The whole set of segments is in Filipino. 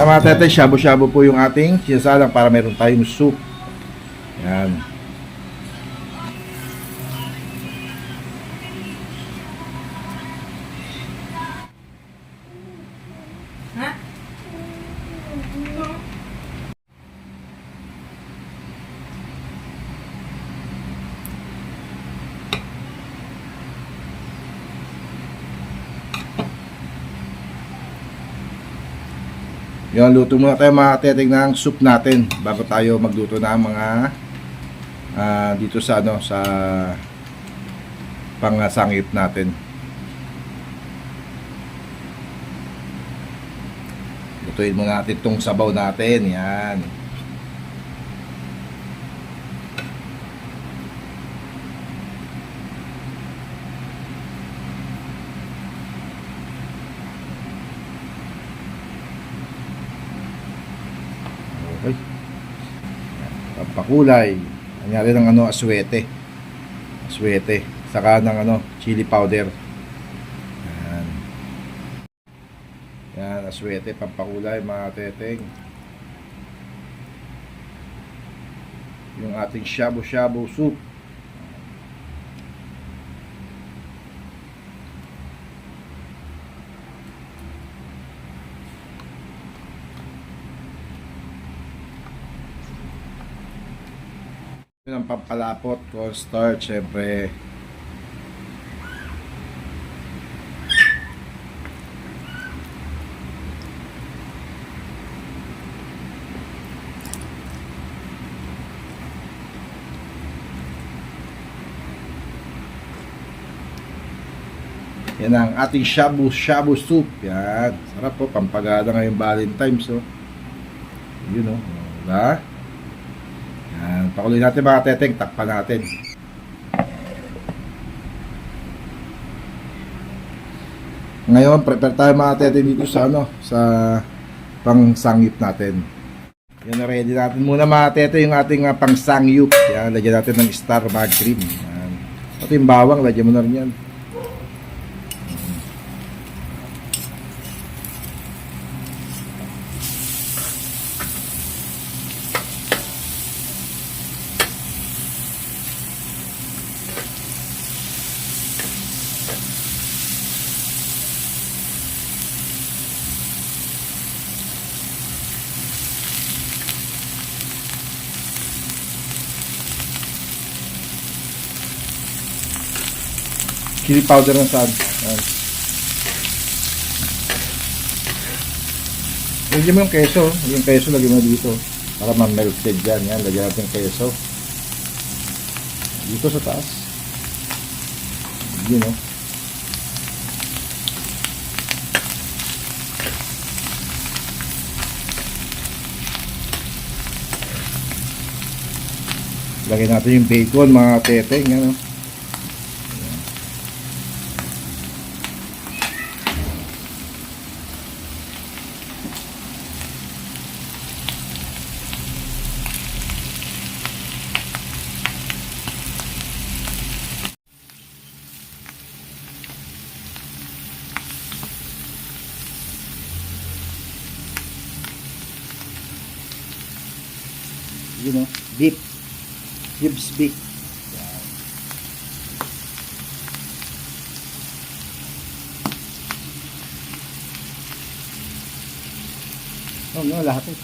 Sa mga tete, shabu-shabu po yung ating sinasalang para meron tayong soup. Yan. Yan, luto muna tayo mga teting ng soup natin bago tayo magluto ng mga dito sa ano sa pangsangit natin. Lutuin muna natin itong sabaw natin. Yan. Okay. Pampakulay. Nangyari ng ano, aswete. Aswete. Saka ng ano, chili powder. Yan. Yan, aswete, pampakulay mga teteng. Yung ating shabu-shabu soup. Yun ang pampalapot, cornstarch, syempre. Yan ang ating shabu-shabu soup. Yan. Sarap po, pampagana ngayong Valentine's. So. Yun o. Diba? Yan. Pakuloy natin mga teteng. Takpan natin. Ngayon, prepare tayo mga teteng dito sa ano, sa pangsangip natin. Yan, ready natin muna mga teteng yung ating pangsangyup. Yan, lagyan natin ng star margarine. Yan. At yung bawang, lagyan mo na rin yan. Chili powder ng saan. Lagyan mo yung keso. Yung keso lagyan mo dito. Para ma-melted dyan. Yan, lagyan natin yung keso. Dito sa taas. Yun o. Lagyan natin yung bacon mga teteng. Yan o. You know, beef, ribs beef. Oh, no, lahat ito.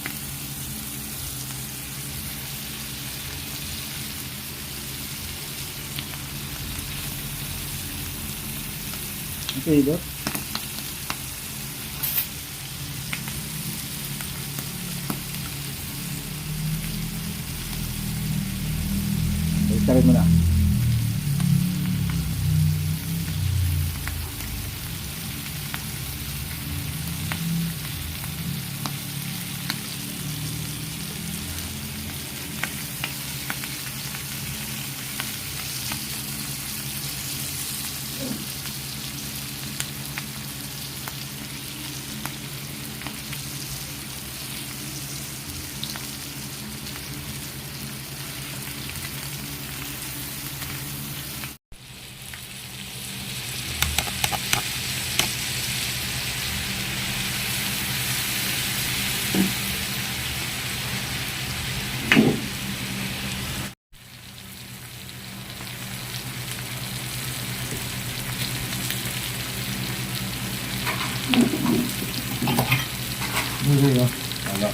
Okay, dot. Tarin mo na. Hindi yun. Wala.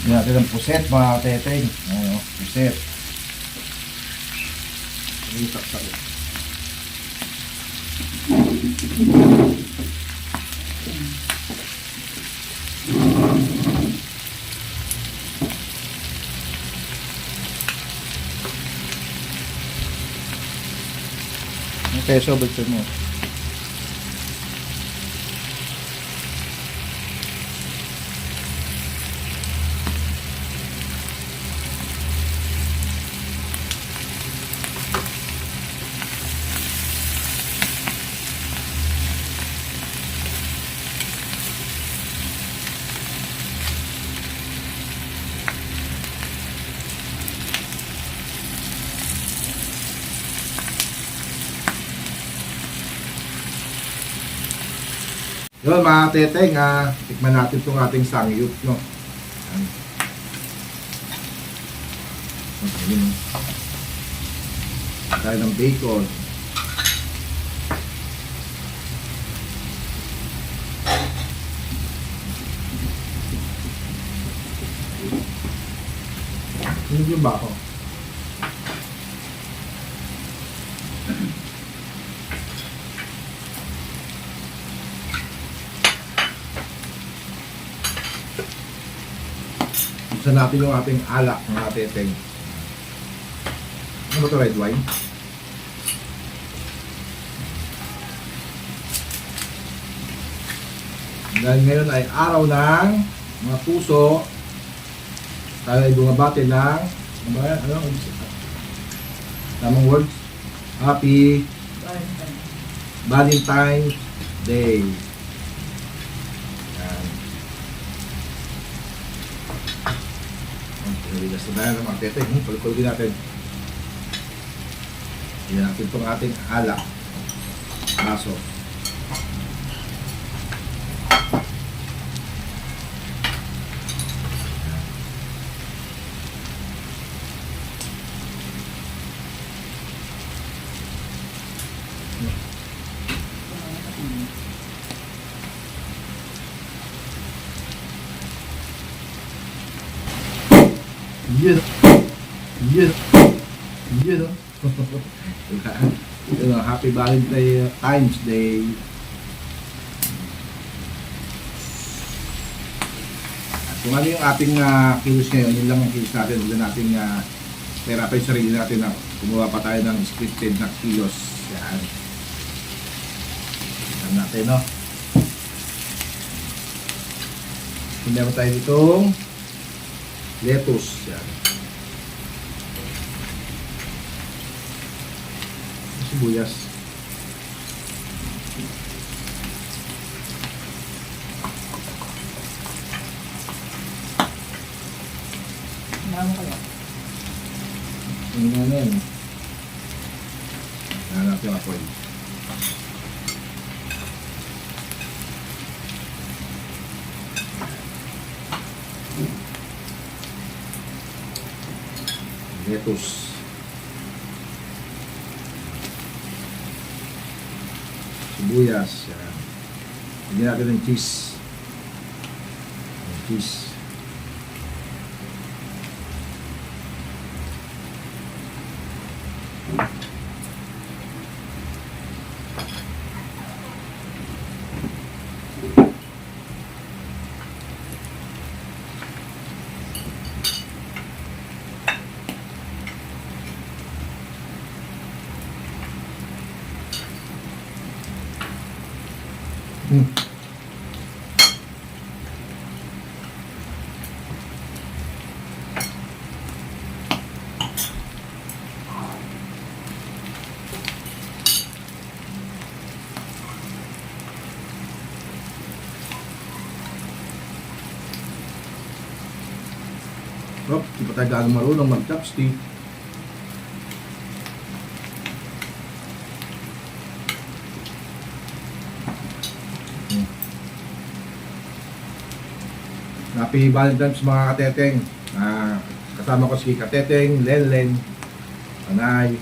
Yan natin ang puset mga teteng. Ano, puset. Ini saksak. Ang peso balik mo. Yun mga teteng, tikman natin itong ating sangyup, no? Ayan. Okay, tayo ng bacon. Hindi ba ako? Buksan natin yung ating alak, mga teteng. Ano ba ito, red wine? Dahil ngayon ay araw ng mga puso, tayo ay bumabati ng tamang words? Happy Valentine's Day. Naligas na tayo ng mga teteng. Palikol din natin. Hindi natin itong ating alak. Aso. Yun. Yun. Yun. Yun. Happy Valentine's Day. At kung ano yung ating kilos ngayon, yun lang ang kilos natin. Huwag natin pera pa yung sarili natin na kumuha pa tayo ng scripted na kilos. Yan. Yan natin, no? Kung meron tayo ditong lettuce. Yan. Sibuyas. Ano kaya? Tingnan na yan. Tingnan natin yung apoy. Lettuce. Sibuyas. Yan. Lagyan natin ng cheese. Cheese. Hmm. Oh, di pa tayo gaano marunong mag-chopstick. Happy Valentine's mga kateteng. Kasama ko si Kateteng, Lenlen, Panay.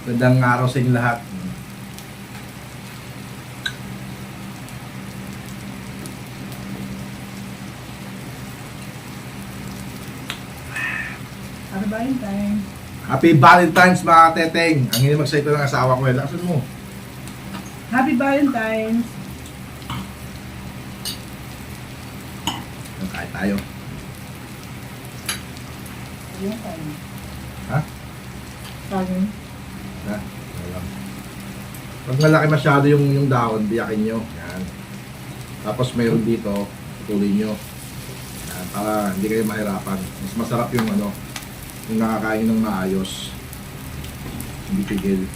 Gandang araw sa inyo lahat. Happy Valentine. Happy Valentine's mga kateteng. Ang hindi magsalita ng asawa ko. Lakasan mo. Happy Valentine's. Kahit tayo. Ayun tayo. Ha? Tayo. Ha? Wala. Pag malaki masyado yung dahon, biyakin nyo. Yan. Tapos mayroon dito, tuloy nyo. Yan, para hindi kayo mahirapan. Mas masarap yung yung nakakain ng maayos. Hindi pigil.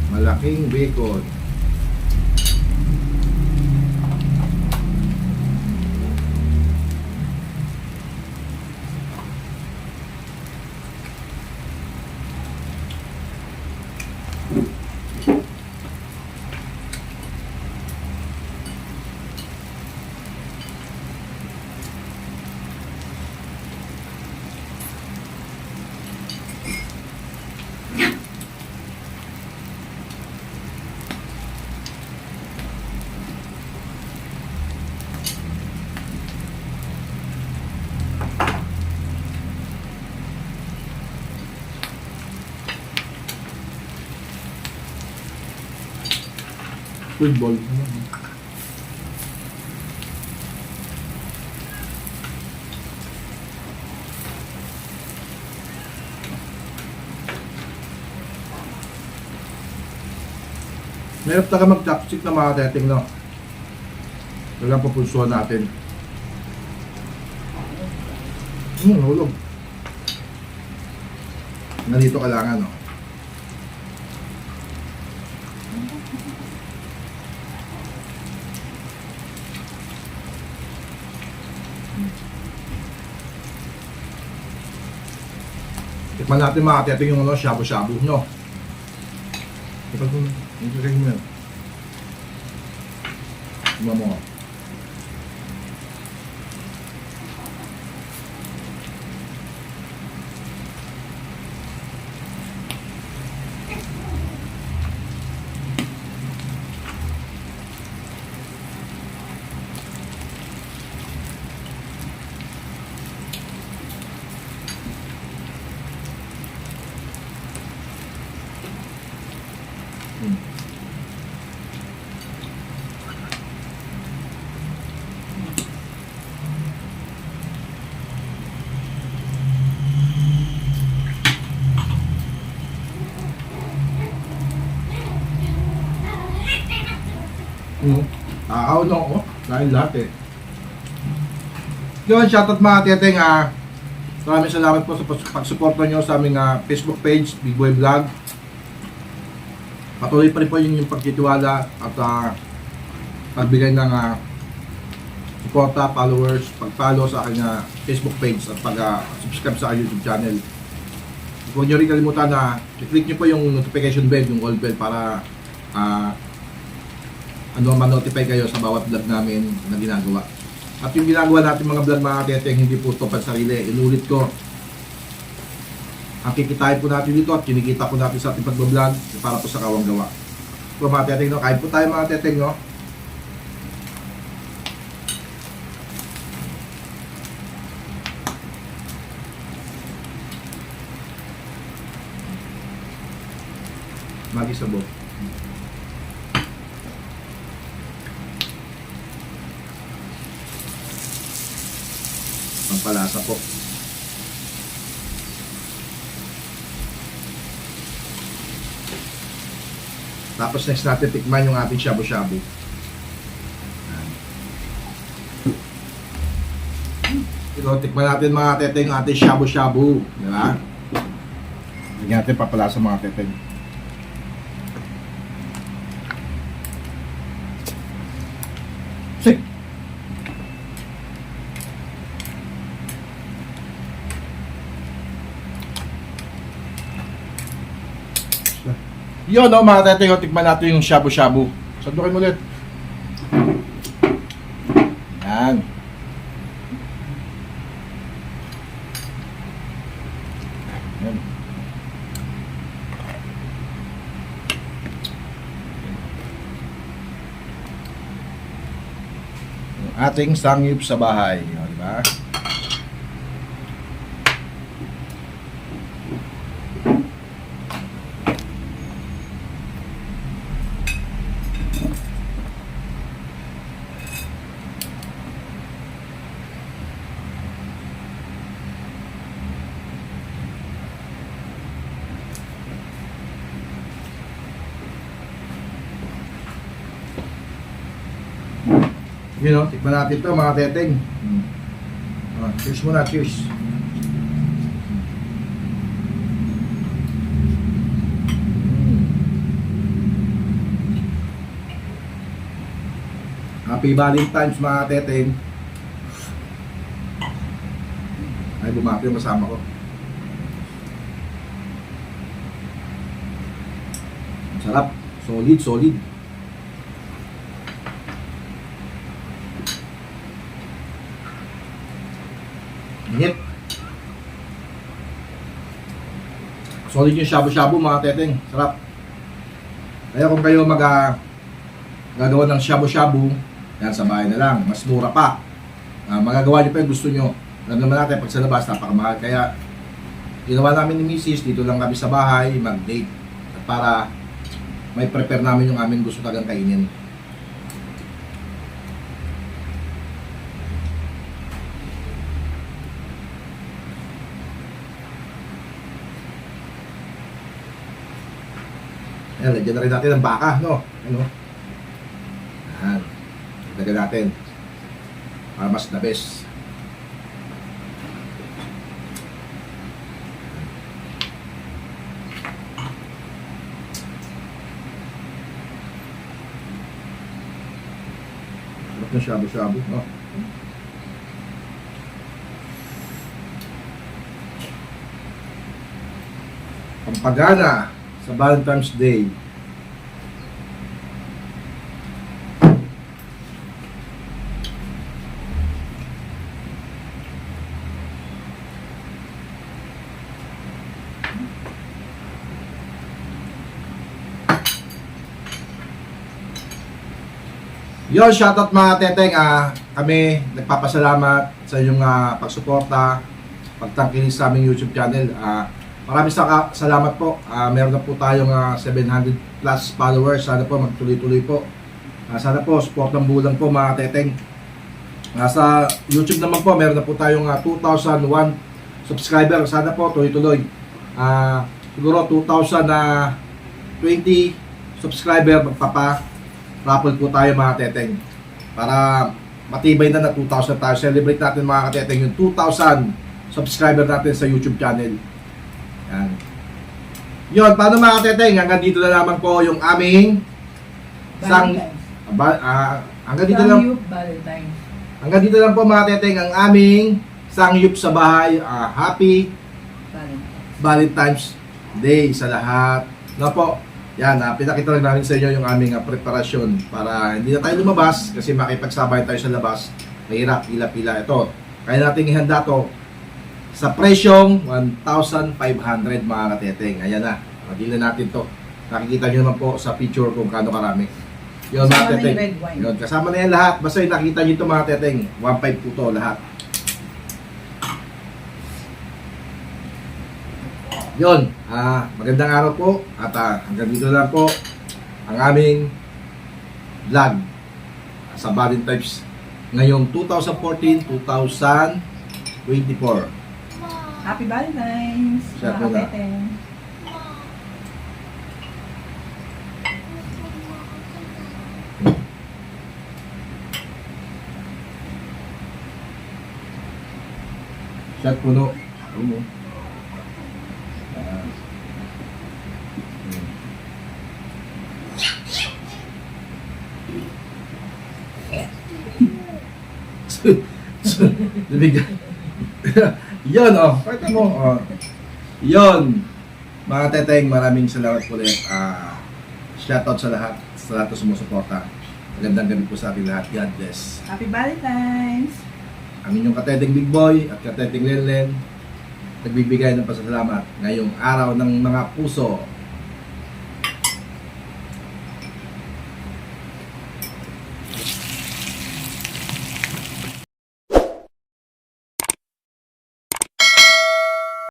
Malaking bacon. Football. Mayroon tayo mag-chopstick na mga teteng, no? Walang papulsuhan natin. Hulog. Nandito kailangan, no? Tikman natin mga teteng yung shabu-shabu, no? Ipag mo, ipag mo yan. Tignan mo. Takaw na ako. Dahil lahat eh. Yun, shoutout mga teteng. Maraming salamat po sa pagsuporta nyo sa aming Facebook page, Big Boy Vlog. Patuloy pa rin po yung pagtitiwala at pagbigay ng suporta, followers, pag-follow sa aking Facebook page at pag-subscribe sa aking YouTube channel. Huwag nyo rin kalimutan na i-click nyo po yung notification bell, yung all bell para ma-notify kayo sa bawat vlog namin na ginagawa. At yung ginagawa natin mga vlog mga teteng, hindi po ito pansarili. Inulit ko, ang kikitain po natin dito at kinikita po natin sa ating pag-vlog para po sa kawang gawa. So mga teteng, no? Kain po tayo mga teteng, no? Magisabog. Pampalasa po. Tapos next natin tikman yung ating shabu-shabu. Ito, tikman natin mga teteng yung ating shabu-shabu. Diba? Lagyan natin papalasa mga teteng. Sige. Yun, no, mga teteng, tikman natin yung shabu-shabu. Sandukin mo ulit. Yan. Yan. Yung ating sangyup sa bahay. O, diba? Yun o, tikman natin ito mga teteng. Cheers muna, cheers. Happy Valentine's mga teteng. Ay, bumati yung kasama ko. Ang sarap, solid, solid. Init. Solid yung shabu-shabu mga teteng. Sarap. Kaya kung kayo gagawa ng shabu-shabu, yan sa bahay na lang. Mas mura pa. Magagawa nyo pa yung gusto nyo. Alam naman natin pag sa labas napakamahal. Kaya ginawa namin ni Mrs. Dito lang kami sa bahay mag-date. At para may prepare namin yung aming gusto talagang kainin. Ayan, lagyan na rin natin ng baka, no? Ano? Ayan. Lagyan natin. Para mas the best. Sarap na shabu-shabu, no? Pampagana sa Valentine's Day. Yon, shoutout mga teteng. Kami nagpapasalamat sa inyong pagsuporta, pagtangkilik sa aming YouTube channel. Maraming salamat po. Meron na po tayong 700 plus followers. Sana po magtuloy-tuloy po. Sana po support ng bulang po mga teteng. Sa YouTube naman po meron na po tayong 2,001 subscriber. Sana po tuloy-tuloy. Siguro 2,020 subscriber magpapa-raffle po tayo mga teteng. Para matibay na 2,000 tayo. Celebrate natin mga teteng yung 2,000 subscriber natin sa YouTube channel. Yan. Yun, paano mga teteng? Hanggang dito na lamang po yung aming hanggang dito lang Valentine's. hanggang dito lang po mga teteng ang aming sangyup sa bahay. Happy Valentine's Day sa lahat. Na po. Yan, pinakita lang namin sa inyo yung aming preparasyon para hindi na tayo lumabas kasi makipagsabay tayo sa labas. Mahirap, pila-pila ito. Kaya natin ihanda to sa presyong 1,500 mga kateteng. Ayan na. Magila natin to. Nakikita nyo naman po sa picture kung kano karami. Yun mga teteng. Yun, kasama na yan lahat. Basta yung nakita nyo ito mga teteng. 1,500 po to lahat. Yun, magandang araw po at hanggang dito lang po ang aming vlog sa Valentine's ngayong 2014-2024. Happy Valentine's! Siya Mga po na. katete. Shot puno. Puno. Nabigyan. Yun, oh. Pakita mo, oh. Yun. Mga teteng, maraming salamat po ulit. Shoutout sa lahat na sumusuporta. Magandang gabi po sa ating lahat. God bless. Happy Valentine's! Ang inyong kateteng Big Boy at kateteng Lenlen nagbibigay ng pasasalamat ngayong araw ng mga puso.